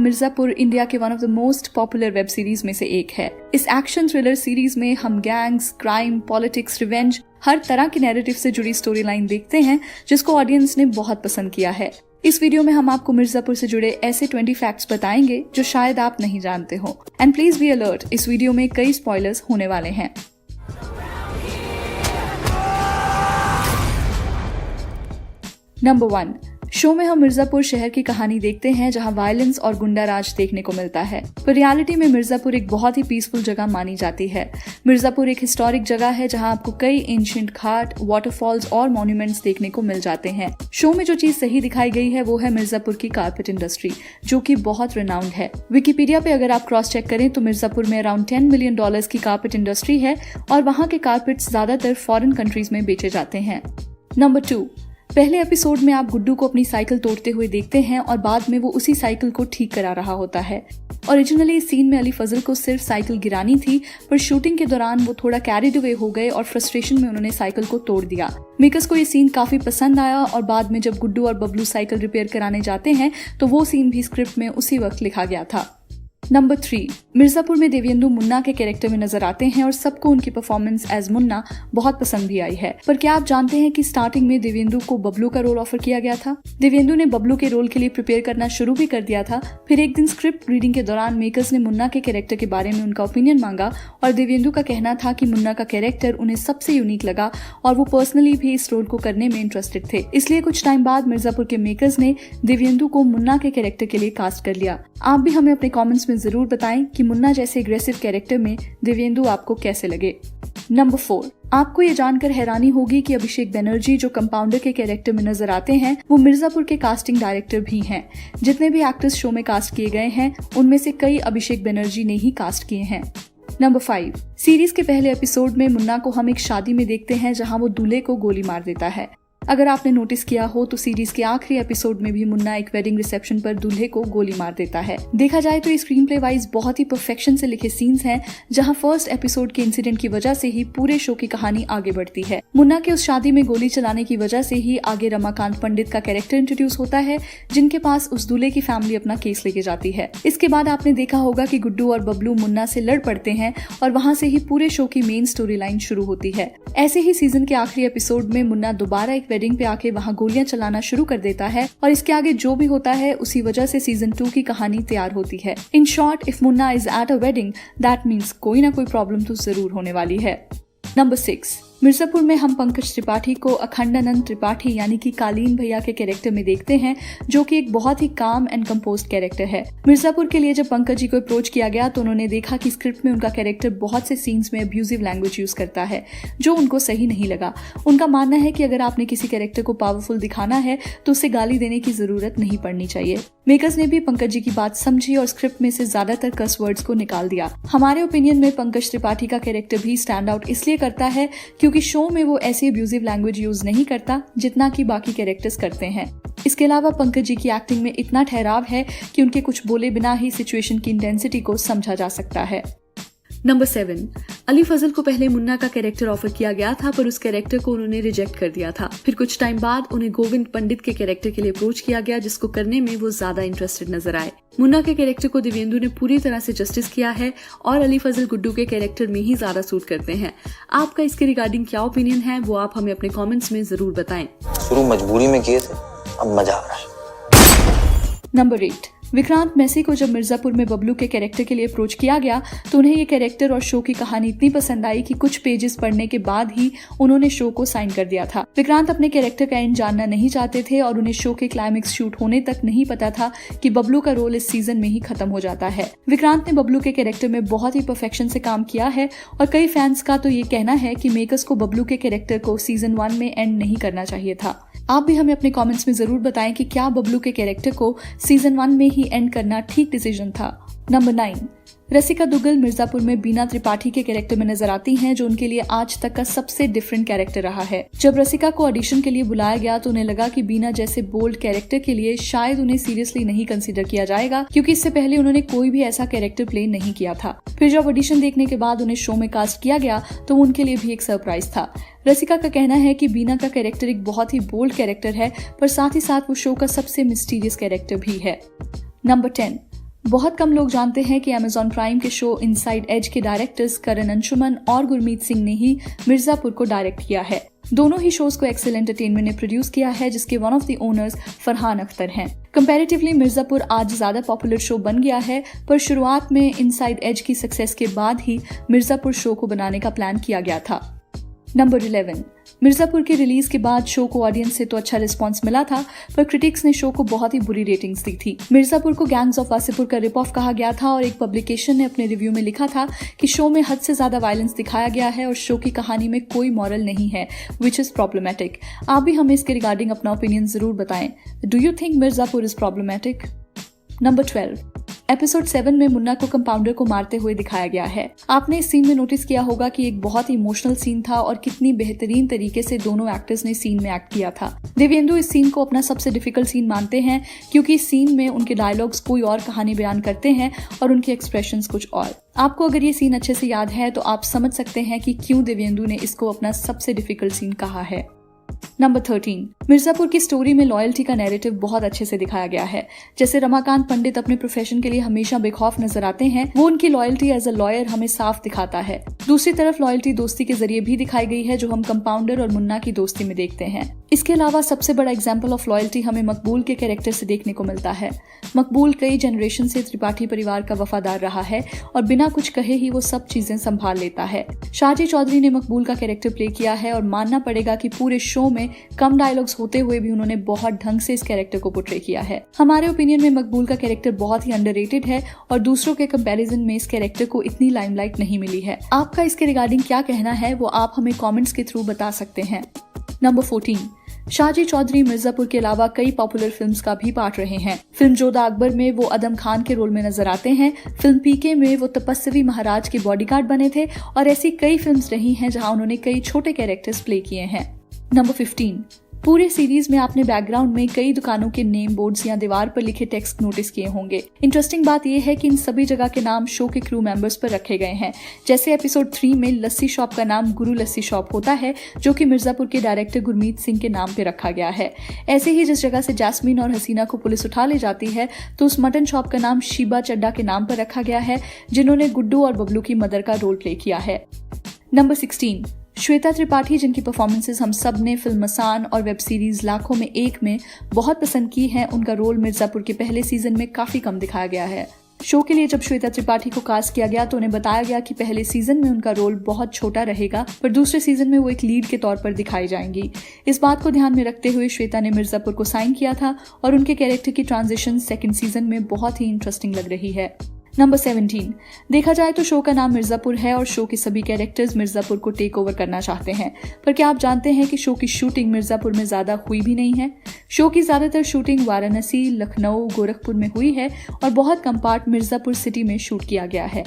Mirzapur India के one of the most popular web series में से एक है। इस एक्शन थ्रिलर सीरीज में हम गैंग्स, क्राइम, पॉलिटिक्स, रिवेंज, हर तरह के नैरेटिव से जुड़ी स्टोरी लाइन देखते हैं जिसको ऑडियंस ने बहुत पसंद किया है। इस वीडियो में हम आपको मिर्जापुर से जुड़े ऐसे 20 फैक्ट्स बताएंगे जो शायद आप नहीं जानते हो। एंड प्लीज बी अलर्ट, इस वीडियो में कई स्पॉयलर्स होने वाले हैं। नंबर 1, शो में हम मिर्जापुर शहर की कहानी देखते हैं जहां वायलेंस और गुंडा राज देखने को मिलता है, पर रियलिटी में मिर्जापुर एक बहुत ही पीसफुल जगह मानी जाती है। मिर्जापुर एक हिस्टोरिक जगह है जहां आपको कई एंशिएंट घाट, वाटरफॉल्स और मॉन्यूमेंट्स देखने को मिल जाते हैं। शो में जो चीज सही दिखाई गई है वो है मिर्जापुर की कारपेट इंडस्ट्री, जो कि बहुत रिनाउंड है। विकिपीडिया पे अगर आप क्रॉस चेक करें तो मिर्जापुर में अराउंड $10 मिलियन की कारपेट इंडस्ट्री है और वहाँ के कारपेट्स ज्यादातर फॉरेन कंट्रीज में बेचे जाते हैं। नंबर 2, पहले एपिसोड में आप गुड्डू को अपनी साइकिल तोड़ते हुए देखते हैं और बाद में वो उसी साइकिल को ठीक करा रहा होता है। ओरिजिनली इस सीन में अली फजल को सिर्फ साइकिल गिरानी थी, पर शूटिंग के दौरान वो थोड़ा कैरिड अवे हो गए और फ्रस्ट्रेशन में उन्होंने साइकिल को तोड़ दिया। मेकर्स को ये सीन काफी पसंद आया और बाद में जब गुड्डू और बबलू साइकिल रिपेयर कराने जाते हैं तो वो सीन भी स्क्रिप्ट में उसी वक्त लिखा गया था। नंबर 3, मिर्जापुर में देवेंदु मुन्ना के कैरेक्टर में नजर आते हैं और सबको उनकी परफॉर्मेंस एज मुन्ना बहुत पसंद भी आई है। पर क्या आप जानते हैं कि स्टार्टिंग में देवेंदु को बबलू का रोल ऑफर किया गया था? देवेंदु ने बबलू के रोल के लिए प्रिपेयर करना शुरू भी कर दिया था। फिर एक दिन स्क्रिप्ट रीडिंग के दौरान मेकर्स ने मुन्ना के कैरेक्टर के बारे में उनका ओपिनियन मांगा और देवेंदु का कहना था कि मुन्ना का कैरेक्टर उन्हें सबसे यूनिक लगा और वो पर्सनली भी इस रोल को करने में इंटरेस्टेड थे। इसलिए कुछ टाइम बाद मिर्जापुर के मेकर्स ने देवेंदु को मुन्ना के कैरेक्टर के लिए कास्ट कर लिया। आप भी हमें अपने कॉमेंट्स में जरूर बताएं कि मुन्ना जैसे एग्रेसिव कैरेक्टर में देवेंदु आपको कैसे लगे। नंबर 4, आपको ये जानकर हैरानी होगी कि अभिषेक बनर्जी जो कंपाउंडर के कैरेक्टर में नजर आते हैं वो मिर्जापुर के कास्टिंग डायरेक्टर भी हैं। जितने भी एक्टर्स शो में कास्ट किए गए हैं उनमें से कई अभिषेक बनर्जी ने ही कास्ट किए हैं। नंबर 5, सीरीज के पहले एपिसोड में मुन्ना को हम एक शादी में देखते हैं जहां वो दूल्हे को गोली मार देता है। अगर आपने नोटिस किया हो तो सीरीज के आखिरी एपिसोड में भी मुन्ना एक वेडिंग रिसेप्शन पर दूल्हे को गोली मार देता है। देखा जाए तो ये स्क्रीन प्ले वाइज बहुत ही परफेक्शन से लिखे सीन्स हैं जहां फर्स्ट एपिसोड के इंसिडेंट की वजह से ही पूरे शो की कहानी आगे बढ़ती है। मुन्ना के उस शादी में गोली चलाने की वजह से ही आगे रमाकांत पंडित का कैरेक्टर इंट्रोड्यूस होता है जिनके पास उस दूल्हे की फैमिली अपना केस लेके जाती है। इसके बाद आपने देखा होगा कि गुड्डू और बबलू मुन्ना से लड़ पड़ते हैं और वहां से ही पूरे शो की मेन स्टोरी लाइन शुरू होती है। ऐसे ही सीजन के आखिरी एपिसोड में मुन्ना दोबारा एक वेडिंग पे आके वहां गोलियां चलाना शुरू कर देता है और इसके आगे जो भी होता है उसी वजह से सीजन 2 की कहानी तैयार होती है। In short, if Munna is at a wedding that means कोई ना कोई प्रॉब्लम तो जरूर होने वाली है। नंबर 6, मिर्जापुर में हम पंकज त्रिपाठी को अखंडानंद त्रिपाठी यानी कि कालीन भैया के कैरेक्टर में देखते हैं जो कि एक बहुत ही काम एंड कंपोज्ड कैरेक्टर है। मिर्जापुर के लिए जब पंकज जी को अप्रोच किया गया तो उन्होंने देखा कि स्क्रिप्ट में उनका कैरेक्टर बहुत से सीन्स में अब्यूजिव लैंग्वेज यूज करता है जो उनको सही नहीं लगा। उनका मानना है कि अगर आपने किसी कैरेक्टर को पावरफुल दिखाना है तो उसे गाली देने की जरूरत नहीं पड़नी चाहिए। मेकर्स ने भी पंकज जी की बात समझी और स्क्रिप्ट में से ज्यादातर कस वर्ड्स को निकाल दिया। हमारे ओपिनियन में पंकज त्रिपाठी का कैरेक्टर भी स्टैंड आउट इसलिए करता है क्योंकि शो में वो ऐसी अब्यूजिव लैंग्वेज यूज नहीं करता जितना कि बाकी कैरेक्टर्स करते हैं। इसके अलावा पंकज जी की एक्टिंग में इतना ठहराव है कि उनके कुछ बोले बिना ही सिचुएशन की इंटेंसिटी को समझा जा सकता है। नंबर 7, अली फजल को पहले मुन्ना का कैरेक्टर ऑफर किया गया था पर उस कैरेक्टर को उन्होंने रिजेक्ट कर दिया था। फिर कुछ टाइम बाद उन्हें गोविंद पंडित के कैरेक्टर के लिए अप्रोच किया गया जिसको करने में वो ज्यादा इंटरेस्टेड नजर आए। मुन्ना के कैरेक्टर को देवेंदु ने पूरी तरह से जस्टिस किया है और अली फजल गुड्डू के कैरेक्टर में ही ज्यादा सूट करते हैं। आपका इसके रिगार्डिंग क्या ओपिनियन है वो आप हमें अपने कॉमेंट्स में जरूर बताएं। शुरू मजबूरी में किए थे, अब मजा आ रहा है। नंबर 8, विक्रांत मैसी को जब मिर्जापुर में बबलू के कैरेक्टर के लिए अप्रोच किया गया तो उन्हें ये कैरेक्टर और शो की कहानी इतनी पसंद आई कि कुछ पेजेस पढ़ने के बाद ही उन्होंने शो को साइन कर दिया था। विक्रांत अपने कैरेक्टर का एंड जानना नहीं चाहते थे और उन्हें शो के क्लाइमेक्स शूट होने तक नहीं पता था कि बबलू का रोल इस सीजन में ही खत्म हो जाता है। विक्रांत ने बबलू के कैरेक्टर में बहुत ही परफेक्शन से काम किया है और कई फैंस का तो ये कहना है कि मेकर्स को बबलू के कैरेक्टर को सीजन 1 में एंड नहीं करना चाहिए था। आप भी हमें अपने कमेंट्स में जरूर बताएं कि क्या बबलू के कैरेक्टर को सीजन 1 में ही एंड करना ठीक डिसीजन था। नंबर 9, रसिका दुग्गल मिर्जापुर में बीना त्रिपाठी के कैरेक्टर में नजर आती हैं जो उनके लिए आज तक का सबसे डिफरेंट कैरेक्टर रहा है। जब रसिका को ऑडिशन के लिए बुलाया गया तो उन्हें लगा कि बीना जैसे बोल्ड कैरेक्टर के लिए शायद उन्हें सीरियसली नहीं कंसीडर किया जाएगा क्योंकि इससे पहले उन्होंने कोई भी ऐसा कैरेक्टर प्ले नहीं किया था। फिर जब ऑडिशन देखने के बाद उन्हें शो में कास्ट किया गया तो उनके लिए भी एक सरप्राइज था। रसिका का कहना है कि बीना का कैरेक्टर एक बहुत ही बोल्ड कैरेक्टर है पर साथ ही साथ वो शो का सबसे मिस्टीरियस कैरेक्टर भी है। नंबर 10, बहुत कम लोग जानते हैं कि Amazon प्राइम के शो इनसाइड एज के डायरेक्टर्स करण अंशुमन और गुरमीत सिंह ने ही मिर्जापुर को डायरेक्ट किया है। दोनों ही शोज को एक्सेल एंटरटेनमेंट ने प्रोड्यूस किया है, जिसके one of the owners Farhan Akhtar हैं। कंपैरेटिवली मिर्जापुर आज ज्यादा पॉपुलर शो बन गया है, पर शुरुआत में इनसाइड एज की सक्सेस के बाद ही मिर्जापुर शो को बनाने का प्लान किया गया था। नंबर 11, मिर्जापुर के रिलीज के बाद शो को ऑडियंस से तो अच्छा रिस्पांस मिला था, पर क्रिटिक्स ने शो को बहुत ही बुरी रेटिंग्स दी थी। मिर्जापुर को गैंग्स ऑफ वासेपुर का रिप ऑफ कहा गया था और एक पब्लिकेशन ने अपने रिव्यू में लिखा था कि शो में हद से ज्यादा वायलेंस दिखाया गया है और शो की कहानी में कोई मॉरल नहीं है, विच इज प्रॉब्लमैटिक। आप भी हमें इसके रिगार्डिंग अपना ओपिनियन जरूर बताएं। Do you think Mirzapur is problematic? Number 12, episode 7 में मुन्ना को कंपाउंडर को मारते हुए दिखाया गया है। आपने इस सीन में नोटिस किया होगा कि एक बहुत ही इमोशनल सीन था और कितनी बेहतरीन तरीके से दोनों एक्टर्स ने सीन में एक्ट किया था। देवेंदु इस सीन को अपना सबसे डिफिकल्ट सीन मानते हैं, क्योंकि इस सीन में उनके डायलॉग्स कोई और कहानी बयान करते हैं और उनके एक्सप्रेशंस कुछ और। आपको अगर ये सीन अच्छे से याद है तो आप समझ सकते हैं कि क्यों देवेंदु ने इसको अपना सबसे डिफिकल्ट सीन कहा है। नंबर 13, मिर्जापुर की स्टोरी में लॉयल्टी का नैरेटिव बहुत अच्छे से दिखाया गया है। जैसे रमाकांत पंडित अपने प्रोफेशन के लिए हमेशा बेखौफ नजर आते हैं, वो उनकी लॉयल्टी एज अ लॉयर हमें साफ दिखाता है। दूसरी तरफ लॉयल्टी दोस्ती के जरिए भी दिखाई गई है, जो हम कंपाउंडर और मुन्ना की दोस्ती में देखते हैं। इसके अलावा सबसे बड़ा एग्जाम्पल ऑफ लॉयल्टी हमें मकबूल के कैरेक्टर से देखने को मिलता है। मकबूल कई जनरेशन से त्रिपाठी परिवार का वफादार रहा है और बिना कुछ कहे ही वो सब चीजें संभाल लेता है। शाहजी चौधरी ने मकबूल का कैरेक्टर प्ले किया है और मानना पड़ेगा कि पूरे शो में कम डायलॉग्स होते हुए भी उन्होंने बहुत ढंग से इस कैरेक्टर को पोर्ट्रे किया है। हमारे ओपिनियन में मकबूल का कैरेक्टर बहुत ही अंडररेटेड है और दूसरों के कंपैरिजन में इस कैरेक्टर को इतनी लाइमलाइट नहीं मिली है। आपका इसके रिगार्डिंग क्या कहना है वो आप हमें कमेंट्स के थ्रू बता सकते हैं। नंबर 14, शाहजी चौधरी मिर्जापुर के अलावा कई पॉपुलर फिल्म्स का भी पार्ट रहे हैं। फिल्म जोधा अकबर में वो अदम खान के रोल में नजर आते हैं। फिल्म पीके में वो तपस्वी महाराज के बॉडीगार्ड बने थे और ऐसी कई फिल्म्स रही हैं जहां उन्होंने कई छोटे कैरेक्टर्स प्ले किए हैं। नंबर 15, पूरे सीरीज में आपने बैकग्राउंड में कई दुकानों के नेम बोर्ड्स या दीवार पर लिखे टेक्स्ट नोटिस किए होंगे। इंटरेस्टिंग बात यह है कि इन सभी जगह के नाम शो के क्रू मेंबर्स पर रखे गए हैं। जैसे एपिसोड 3 में लस्सी शॉप का नाम गुरु लस्सी शॉप होता है, जो कि मिर्जापुर के डायरेक्टर गुरमीत सिंह के नाम पे रखा गया है। ऐसे ही जिस जगह से जैस्मीन और हसीना को पुलिस उठा ले जाती है, तो उस मटन शॉप का नाम शीबा चड्डा के नाम पर रखा गया है, जिन्होंने गुड्डू और बबलू की मदर का रोल प्ले किया है। नंबर 16, श्वेता त्रिपाठी, जिनकी परफॉर्मेंसेस हम सब ने फिल्म मसान और वेब सीरीज लाखों में एक में बहुत पसंद की है, उनका रोल मिर्जापुर के पहले सीजन में काफी कम दिखाया गया है। शो के लिए जब श्वेता त्रिपाठी को कास्ट किया गया तो उन्हें बताया गया कि पहले सीजन में उनका रोल बहुत छोटा रहेगा, पर दूसरे सीजन में वो एक लीड के तौर पर दिखाई जाएंगी। इस बात को ध्यान में रखते हुए श्वेता ने मिर्जापुर को साइन किया था और उनके कैरेक्टर की ट्रांजिशन सेकंड सीजन में बहुत ही इंटरेस्टिंग लग रही है। नंबर 17, देखा जाए तो शो का नाम मिर्जापुर है और शो के सभी कैरेक्टर्स मिर्जापुर को टेक ओवर करना चाहते हैं, पर क्या आप जानते हैं कि शो की शूटिंग मिर्जापुर में ज्यादा हुई भी नहीं है। शो की ज्यादातर शूटिंग वाराणसी, लखनऊ, गोरखपुर में हुई है और बहुत कम पार्ट मिर्जापुर सिटी में शूट किया गया है।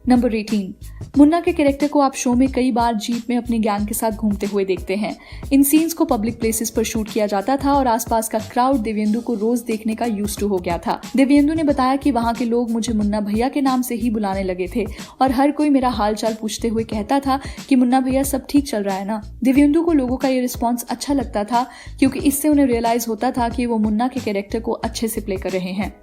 नंबर 18, मुन्ना के कैरेक्टर को आप शो में कई बार जीप में अपनी गैंग के साथ घूमते हुए देखते हैं। इन सीन्स को पब्लिक प्लेसेस पर शूट किया जाता था और आसपास का क्राउड देवेंदु को रोज देखने का यूज्ड टू हो गया था। देवेंदु ने बताया कि वहां के लोग मुझे मुन्ना भैया के नाम से ही बुलाने लगे थे और हर कोई मेरा हाल चाल पूछते हुए कहता था कि मुन्ना भैया सब ठीक चल रहा है ना। देवेंदु को लोगों का ये रिस्पॉन्स अच्छा लगता था, क्योंकि इससे उन्हें रियलाइज होता था कि वो मुन्ना के कैरेक्टर को अच्छे से प्ले कर रहे हैं।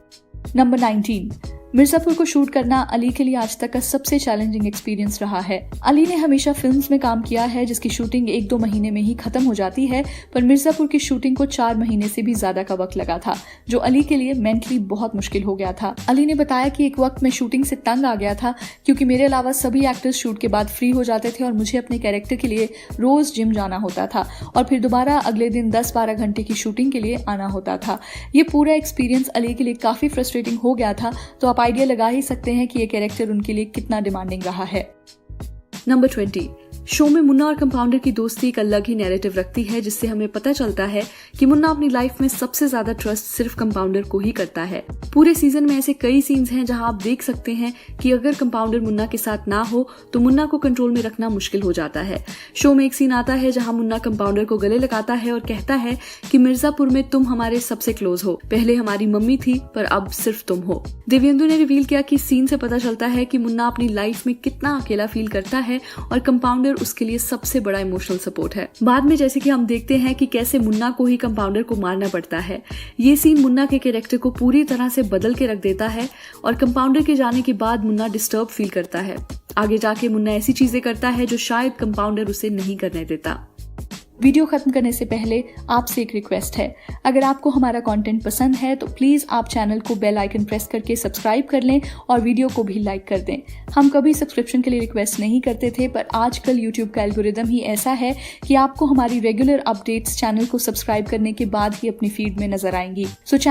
नंबर 19, मिर्जापुर को शूट करना अली के लिए आज तक का सबसे चैलेंजिंग एक्सपीरियंस रहा है। अली ने हमेशा फिल्म्स में काम किया है जिसकी शूटिंग 1-2 महीने में ही खत्म हो जाती है, पर मिर्जापुर की शूटिंग को 4 महीने से भी ज्यादा का वक्त लगा था, जो अली के लिए मेंटली बहुत मुश्किल हो गया था। अली ने बताया कि एक वक्त में शूटिंग से तंग आ गया था, क्योंकि मेरे अलावा सभी एक्टर्स शूट के बाद फ्री हो जाते थे और मुझे अपने कैरेक्टर के लिए रोज जिम जाना होता था और फिर दोबारा अगले दिन 10-12 घंटे की शूटिंग के लिए आना होता था। ये पूरा एक्सपीरियंस अली के लिए काफी फ्रस्ट्रेटिंग हो गया था, तो आप आइडिया लगा ही सकते हैं कि ये कैरेक्टर उनके लिए कितना डिमांडिंग रहा है। नंबर 20, शो में मुन्ना और कंपाउंडर की दोस्ती एक अलग ही नैरेटिव रखती है, जिससे हमें पता चलता है कि मुन्ना अपनी लाइफ में सबसे ज्यादा ट्रस्ट सिर्फ कंपाउंडर को ही करता है। पूरे सीजन में ऐसे कई सीन्स हैं जहां आप देख सकते हैं कि अगर कंपाउंडर मुन्ना के साथ ना हो तो मुन्ना को कंट्रोल में रखना मुश्किल हो जाता है। शो में एक सीन आता है जहां मुन्ना कंपाउंडर को गले लगाता है और कहता है कि मिर्जापुर में तुम हमारे सबसे क्लोज हो, पहले हमारी मम्मी थी पर अब सिर्फ तुम हो। देवेंदु ने रिवील किया कि सीन से पता चलता है कि मुन्ना अपनी लाइफ में कितना अकेला फील करता है और कंपाउंडर उसके लिए सबसे बड़ा इमोशनल सपोर्ट है। बाद में जैसे कि हम देखते हैं कि कैसे मुन्ना को ही कंपाउंडर को मारना पड़ता है। ये सीन मुन्ना के कैरेक्टर को पूरी तरह से बदल के रख देता है और कंपाउंडर के जाने के बाद मुन्ना डिस्टर्ब फील करता है। आगे जाके मुन्ना ऐसी चीजें करता है जो शायद कंपाउंडर उसे नहीं करने देता। वीडियो खत्म करने से पहले आपसे एक रिक्वेस्ट है, अगर आपको हमारा कंटेंट पसंद है तो प्लीज़ आप चैनल को बेल आइकन प्रेस करके सब्सक्राइब कर लें और वीडियो को भी लाइक कर दें। हम कभी सब्सक्रिप्शन के लिए रिक्वेस्ट नहीं करते थे, पर आजकल यूट्यूब का एल्गोरिदम ही ऐसा है कि आपको हमारी रेगुलर अपडेट्स चैनल को सब्सक्राइब करने के बाद ही अपनी फीड में नजर आएंगी। सो